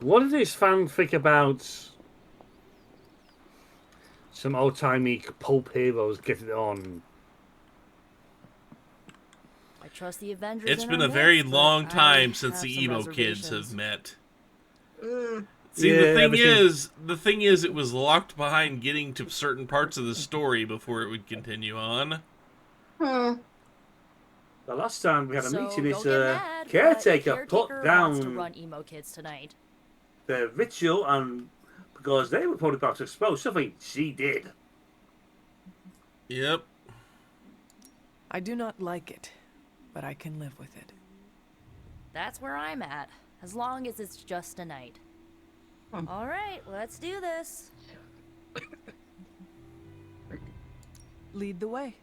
What is this fanfic about? Some old-timey pulp heroes getting it on. I trust the Avengers. It's in been our a very midst, but long time I since have the some emo kids reservations. have met. Mm. See, Yeah, the thing is, it was locked behind getting to certain parts of the story before it would continue on. Hmm. The last time we had a So meeting, don't is get mad, but Caretaker put Caretaker wants to down run emo kids tonight. the ritual, and because they were probably about to expose something, she did. Yep. I do not like it, but I can live with it. That's where I'm at, as long as it's just a night. All right, let's do this. Lead the way.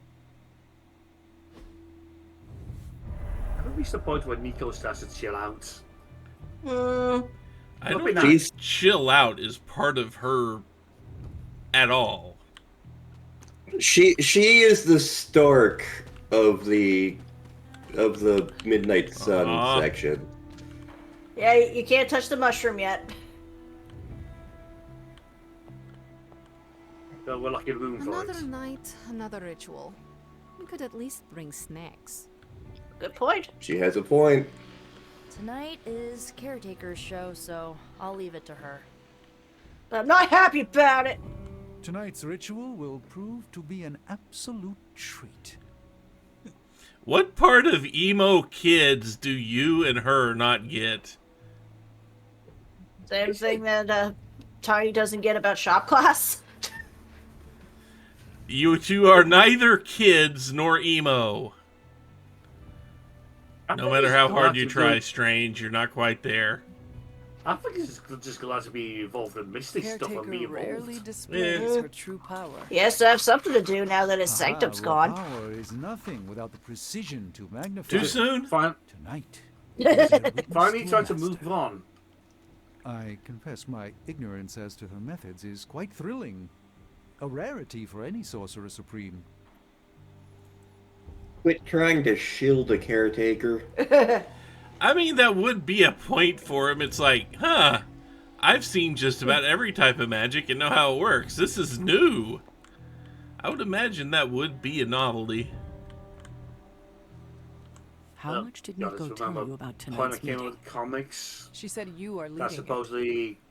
Have we reached the point where Nico starts to chill out? Hmm. I Look at don't think chill out is part of her at all. She is the Stark of the Midnight Sun section. Yeah, you can't touch the mushroom yet. So we're lucky room for Another it. night, another ritual. We could at least bring snacks. Good point. She has a point. Tonight is Caretaker's show, so I'll leave it to her. I'm not happy about it. Tonight's ritual will prove to be an absolute treat. What part of emo kids do you and her not get? Same thing that Tiny doesn't get about shop class. You two are neither kids nor emo. No matter how hard you try, Strange, you're not quite there. I think it's just glad to be involved in mystic stuff and be Caretaker rarely involved. displays her true power. He has to have something to do now that his sanctum's raw gone. Power is nothing without the precision to magnify. Too soon? Tonight. is a witness Finally to trying to master. move on. I confess my ignorance as to her methods is quite thrilling. A rarity for any Sorcerer Supreme. Quit trying to shield a Caretaker. I mean, that would be a point for him. It's like, huh, I've seen just about every type of magic and know how it works. This is new. I would imagine that would be a novelty. How much did Yeah, Nico just tell remember you about when tonight's it came meeting? with comics, She said you are leading that it. supposedly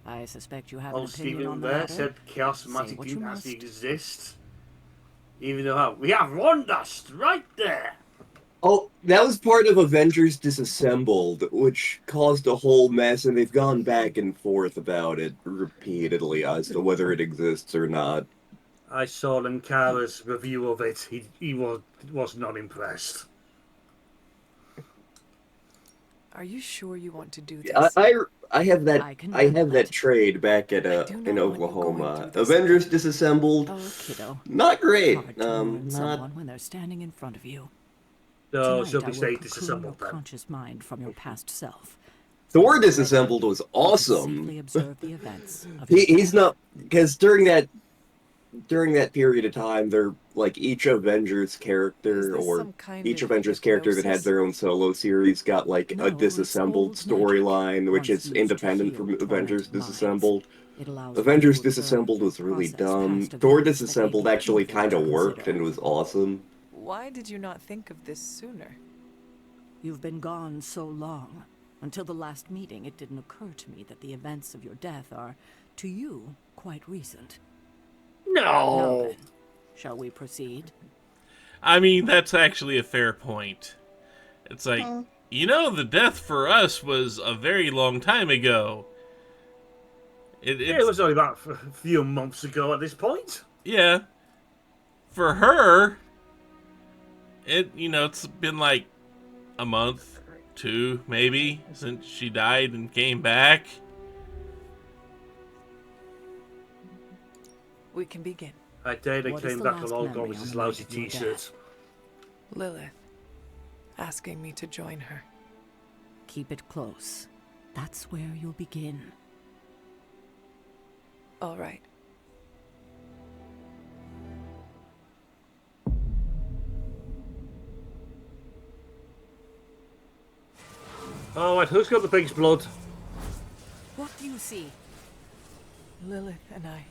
I suspect you have an old opinion Steven on the there matter. said chaos Say magic what you didn't actually must. exist. Even though we have one dust right there. Oh, that was part of Avengers Disassembled, which caused a whole mess, and they've gone back and forth about it repeatedly as to whether it exists or not. I saw Lankara's review of it. He was not impressed. Are you sure you want to do this? I have that I can I have handle that it. trade back at I do in not want you going Oklahoma. through this Avengers again. Disassembled, Oh, kiddo. not great. Hard to warn Not someone when they're standing in front of you. So Tonight, she'll I be will staying cocoon disassembled your then. conscious mind from your past self. Thor Disassembled was You can awesome. safely observe the events of your He's death. not, because during that period of time, they're like each Avengers Is character this or some kind each of Avengers character that had hypnosis? their own solo series got like No, a it's disassembled old magic, storyline, which once is used to independent heal from tormented Avengers minds. Disassembled. It allows Avengers one to observe Disassembled was and really process dumb. past Thor events that may Disassembled be actually painful kind to of worked consider. and was awesome. Why did you not think of this sooner? You've been gone so long. Until the last meeting, it didn't occur to me that the events of your death are, to you, quite recent. Now No. then, shall we proceed? I mean, that's actually a fair point. It's like, you know, the death for us was a very long time ago. It was only about a few months ago at this point. Yeah. For her, it's been like a month, 2, maybe, since she died and came back. We can begin. That day they What is came the back last along memory with on his the night lousy of your t-shirt. death? Lilith, asking me to join her. Keep it close. That's where you'll begin. All right. Alright, who's got the pig's blood? What do you see? Lilith and I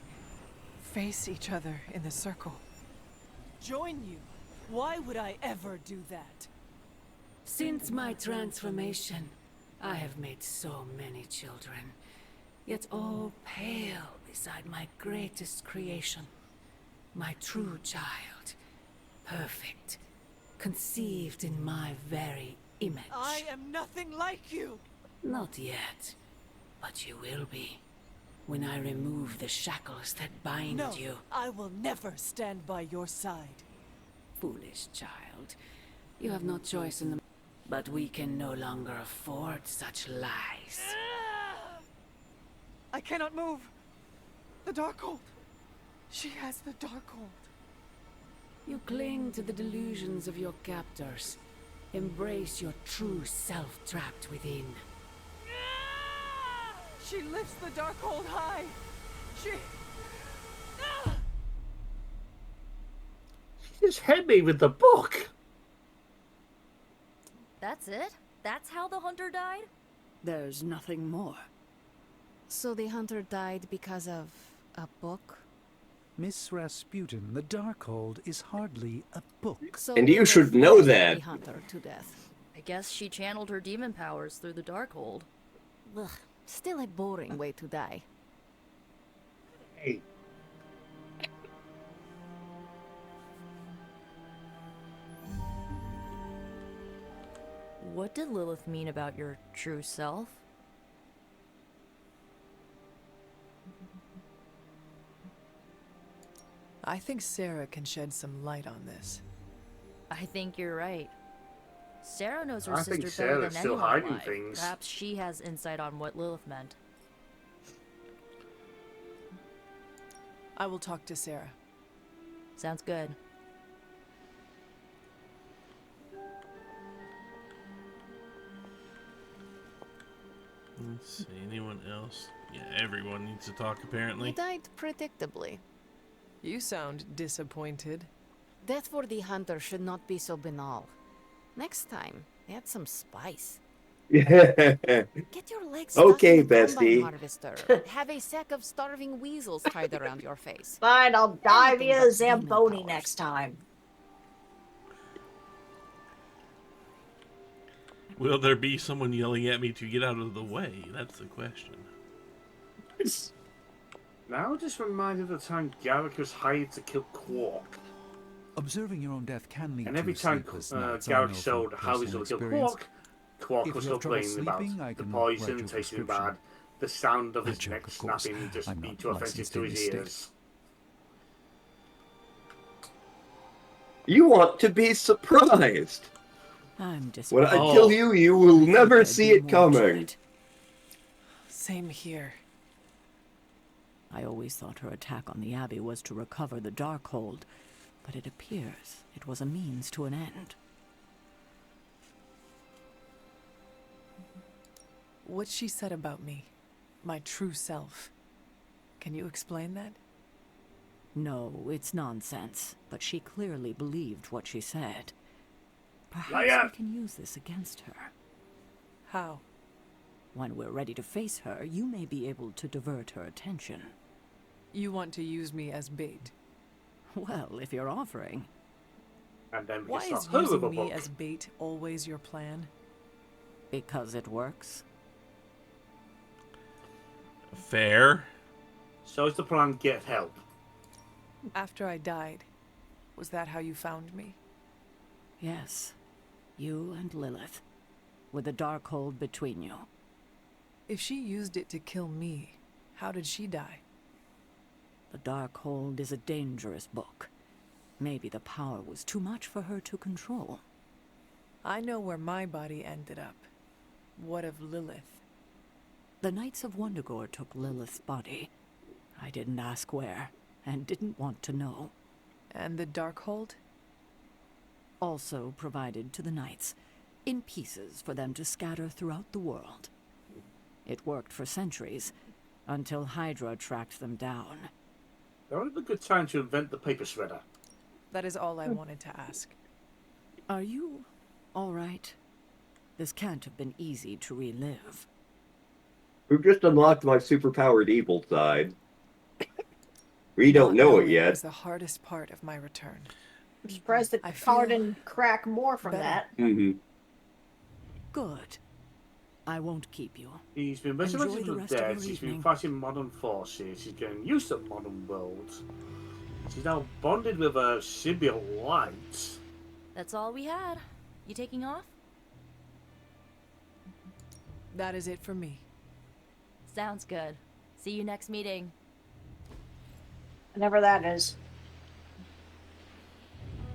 face each other in the circle. Join you? Why would I ever do that? Since my transformation, I have made so many children, yet all pale beside my greatest creation. My true child, perfect, conceived in my very image. I am nothing like you! Not yet, but you will be, when I remove the shackles that bind No, you. I will never stand by your side. Foolish child, you have no choice in the... But we can no longer afford such lies. I cannot move. The Darkhold. She has the Darkhold. You cling to the delusions of your captors. Embrace your true self trapped within. She lifts the Darkhold high. She just hit me with the book. That's it? That's how the hunter died? There's nothing more. So the hunter died because of a book? Miss Rasputin, the Darkhold is hardly a book. So And you Lilith should know fought that. the hunter to death. I guess she channeled her demon powers through the Darkhold. Ugh, still a boring way to die. Hey, What did Lilith mean about your true self? I think Sarah can shed some light on this. I think you're right. Sarah knows her I sister think better than Sarah's still anyone hiding alive. things. Perhaps she has insight on what Lilith meant. I will talk to Sarah. Sounds good. Let's see, anyone else? Yeah, everyone needs to talk He apparently. died predictably. You sound disappointed. Death for the hunter should not be so banal. Next time, add some spice. Yeah. Get your legs Okay, stuck in a combine bestie. harvester. Have a sack of starving weasels tied around your face. Fine, I'll die Anything via but demon Zamboni powers. next time. Will there be someone yelling at me to get out of the way? That's the question. now just reminded of the time Garrick was hired to kill Quark. Observing your own death can lead And to every time sleepless nights. I Garrick know from showed how he's personal going to kill experience. Quark, Quark If was you still have trouble complaining about sleeping, I the can poison write you a tasting prescription. bad, the sound of I his joke, neck of course. snapping just I'm be not too offensive licensed to in his this state. ears. You want to be surprised. I'm When disappointed. I kill Oh. you, you will I think never I'd see be it more coming. dread. Same here. I always thought her attack on the Abbey was to recover the Darkhold, but it appears it was a means to an end. What she said about me, my true self. Can you explain that? No, it's nonsense, but she clearly believed what she said. Perhaps Liar! we can use this against her. How? When we're ready to face her, you may be able to divert her attention. You want to use me as bait. Well, if you're offering. And then we Why can is start her with using a me book. as bait always your plan? Because it works. Fair. So is the plan get help? After I died, was that how you found me? Yes. You and Lilith. With the Darkhold between you. If she used it to kill me, how did she die? The Darkhold is a dangerous book. Maybe the power was too much for her to control. I know where my body ended up. What of Lilith? The Knights of Wundagore took Lilith's body. I didn't ask where, and didn't want to know. And the Darkhold? Also provided to the Knights, in pieces for them to scatter throughout the world. It worked for centuries, until Hydra tracked them down. There was a good time to invent the paper shredder. That is all I wanted to ask. Are you all right? This can't have been easy to relive. We've just unlocked my superpowered evil side. We don't Not know it knowing yet. was the hardest part of my return. I'm surprised the I collar feel didn't crack more from better. that. Mm-hmm. Good. I won't keep you. He's been Enjoy resurrected the from rest of dead. your He's been evening. fighting modern forces. He's getting used to modern worlds. She's now bonded with a Sibyl Light. That's all we had. You taking off? That is it for me. Sounds good. See you next meeting. Whenever that is.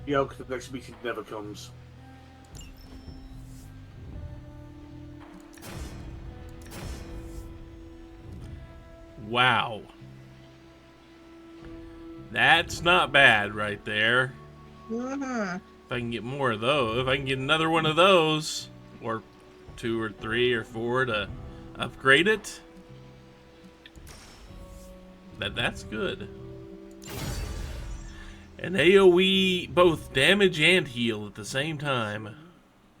Yo, because the next meeting never comes. Wow. That's not bad right there. Mm-hmm. If I can get more of those, if I can get another one of those, or 2 or 3 or 4 to upgrade it, that's good. And AoE both damage and heal at the same time.